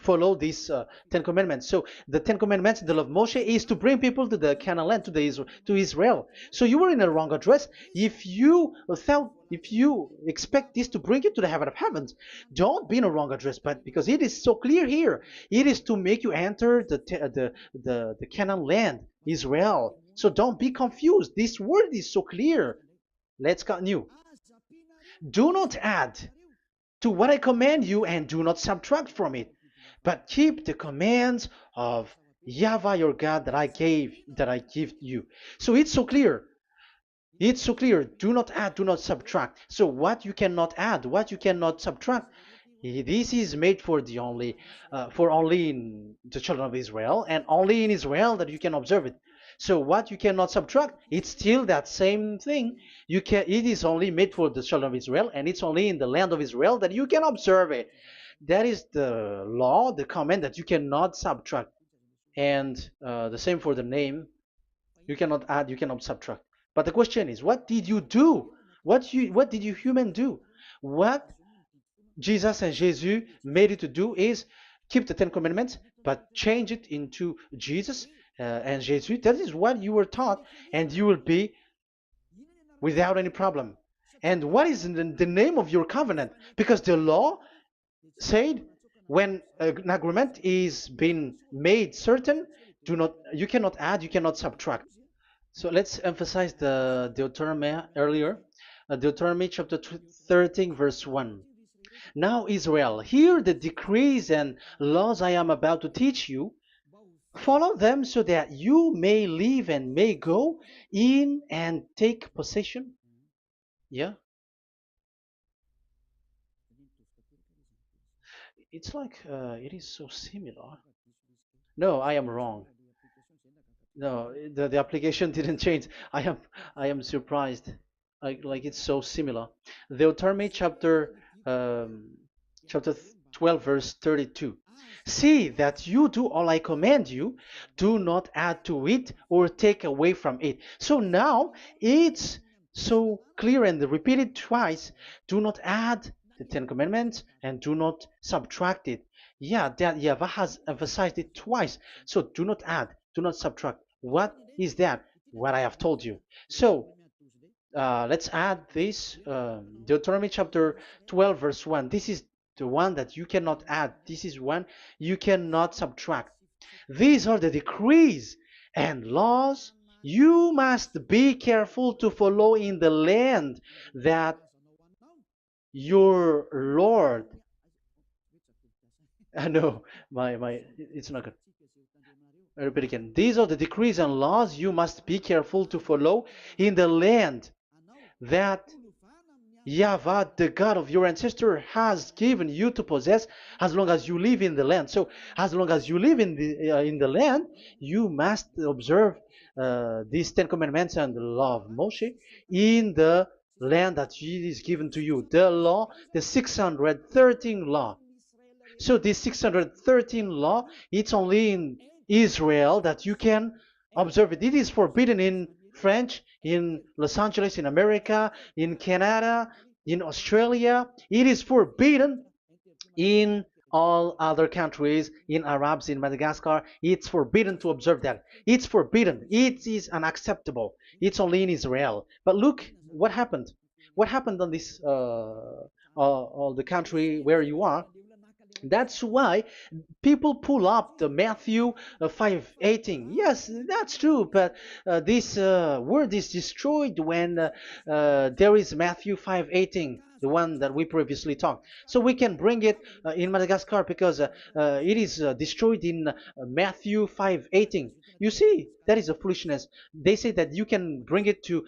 Speaker 1: follow these Ten Commandments. So the Ten Commandments, the law of Moshe, is to bring people to the Canaan land, to Israel. So you were in the wrong address. If you expect this to bring you to the heaven of heavens, don't be in a wrong address. But because it is so clear here, it is to make you enter the Canaan land, Israel. So don't be confused. This word is so clear. Let's continue. Do not add to what I command you, and do not subtract from it, but keep the commands of YAHVAH your God that I give you. So it's so clear. It's so clear. Do not add, do not subtract. So what you cannot add, what you cannot subtract, This is made for the only for only in the children of Israel, and only in Israel that you can observe it. So what you cannot subtract, it's still that same thing. You can. It is only made for the children of Israel, and it's only in the land of Israel that you can observe it. That is the law, the command that you cannot subtract. And the same for the name. You cannot add, you cannot subtract. But the question is, what did you do? What did you human do? What Jesus and Jesus made you to do is keep the Ten Commandments, but change it into Jesus and Jesus. That is what you were taught, and you will be without any problem. And what is the name of your covenant? Because the law said when an agreement is being made certain, do not you cannot add, you cannot subtract. So let's emphasize the Deuteronomy earlier. Deuteronomy chapter 13, verse 1. Now, Israel, hear the decrees and laws I am about to teach you. Follow them so that you may live and may go in and take possession. Yeah, it's like it is so similar. No, I am wrong. No, the application didn't change. I am surprised. Like it's so similar. Deuteronomy um, chapter 12 verse 32. See that you do all I command you, do not add to it or take away from it. So now it's so clear and repeated twice. Do not add the Ten Commandments and do not subtract it. Yeah, that Yahweh has emphasized it twice. So do not add, do not subtract. What is that? What I have told you. So let's add this Deuteronomy chapter 12, verse 1. This is the one that you cannot add. This is one you cannot subtract. These are the decrees and laws you must be careful to follow in the land that your Lord. I know my it's not good. I repeat again. These are the decrees and laws you must be careful to follow in the land that YAHVAH, the God of your ancestor, has given you to possess as long as you live in the land. So, as long as you live in the land, you must observe these Ten Commandments and the law of Moshe in the land that is given to you. The law, the 613 law. So this 613 law, it's only in Israel that you can observe it. It is forbidden in French, in Los Angeles, in America, in Canada, in Australia. It is forbidden in all other countries, in Arabs, in Madagascar. It's forbidden to observe that. It's forbidden. It is unacceptable. It's only in Israel. But look what happened. What happened on this, all the country where you are? That's why people pull up the Matthew 5:18. Yes, that's true, but this word is destroyed when there is Matthew 5:18, the one that we previously talked. So we can bring it in Madagascar because it is destroyed in Matthew 5:18. You see, that is a foolishness. They say that you can bring it to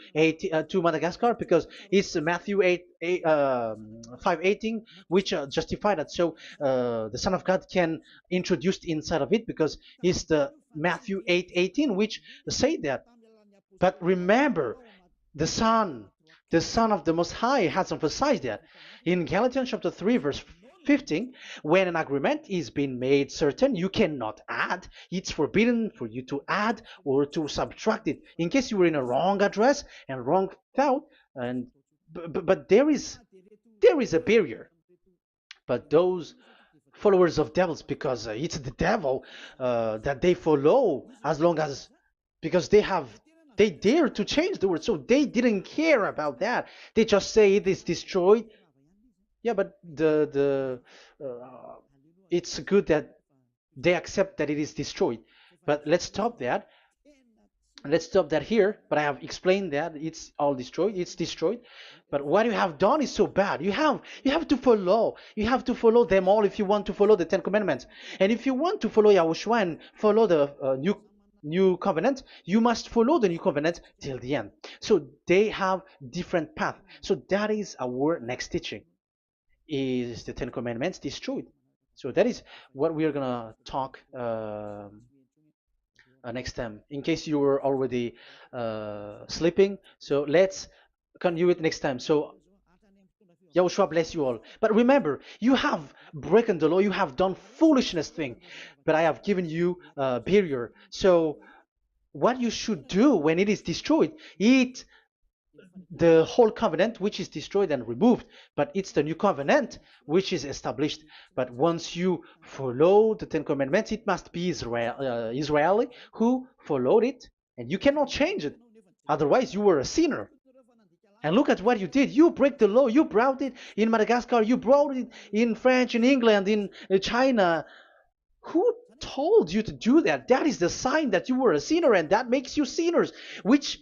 Speaker 1: Madagascar because it's Matthew 5:18, which justify that. So the Son of God can introduce inside of it because it's the Matthew 8:18 which say that. But remember, the Son, the Son of the Most High has emphasized that in Galatians chapter 3 verse 15, when an agreement is being made certain, you cannot add. It's forbidden for you to add or to subtract it. In case you were in a wrong address and wrong thought, and but there is a barrier. But those followers of devils, because it's the devil that they follow, as long as because they dare to change the word, so they didn't care about that. They just say it is destroyed. Yeah, but it's good that they accept that it is destroyed. But let's stop that here. But I have explained that it's all destroyed. It's destroyed. But what you have done is so bad. You have to follow. You have to follow them all if you want to follow the Ten Commandments. And if you want to follow Yahushua and follow the new covenant, you must follow the new covenant till the end. So they have different path. So that is our next teaching. is the Ten Commandments destroyed. So that is what we are gonna talk next time. In case you were already sleeping, so let's continue it next time. So Yahushua bless you all. But remember, you have broken the law, you have done foolishness thing, but I have given you a barrier. So what you should do when it is destroyed, it the whole covenant which is destroyed and removed, but it's the new covenant which is established. But once you follow the Ten Commandments, it must be Israeli who followed it, and you cannot change it. Otherwise, you were a sinner. And look at what you did. You break the law. You brought it in Madagascar. You brought it in France, in England, in China. Who told you to do that? That is the sign that you were a sinner, and that makes you sinners, which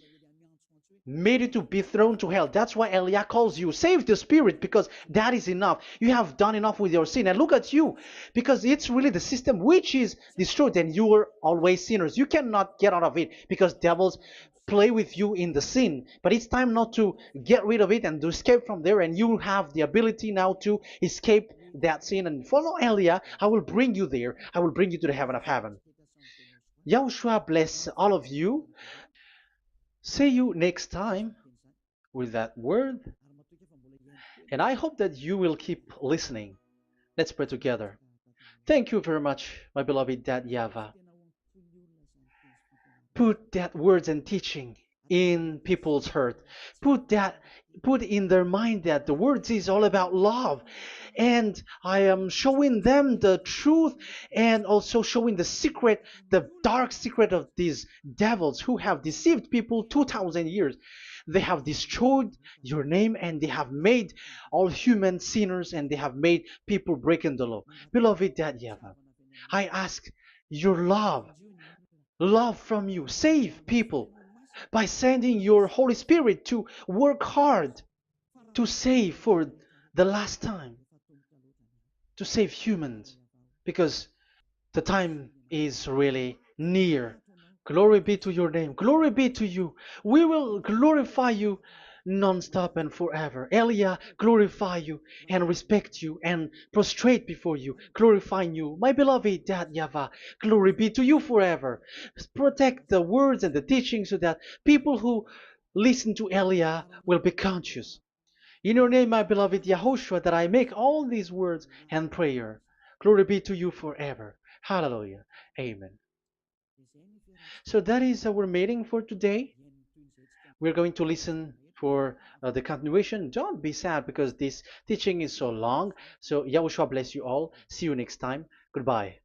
Speaker 1: made you to be thrown to hell. That's why Elia calls you, save the spirit, because that is enough. You have done enough with your sin. And look at you, because it's really the system which is destroyed, and you were always sinners. You cannot get out of it because devils play with you in the sin. But it's time not to get rid of it and to escape from there, and you have the ability now to escape that sin and follow Elia. I will bring you there. I will bring you to the heaven of heaven. Yahushua bless all of you. See you next time with that word. And I hope that you will keep listening. Let's pray together. Thank you very much, my beloved Dad YAHVAH. Put that words and teaching in people's heart. Put in their mind that the words is all about love. And I am showing them the truth and also showing the secret, the dark secret of these devils who have deceived people 2,000 years. They have destroyed your name, and they have made all human sinners, and they have made people breaking the law. Beloved Dad YAHVAH, I ask your love from you. Save people by sending your Holy Spirit to work hard to save for the last time, to save humans, because the time is really near. Glory be to your name. Glory be to you. We will glorify you non-stop and forever. Elia, glorify you and respect you and prostrate before you, glorifying you. My beloved Dad YAHVAH, glory be to you forever. Protect the words and the teaching so that people who listen to Elia will be conscious. In your name, my beloved YAHOSHUAH, that I make all these words and prayer. Glory be to you forever. Hallelujah. Amen. So that is our meeting for today. We're going to listen for the continuation. Don't be sad because this teaching is so long. So Yahushua bless you all. See you next time. Goodbye.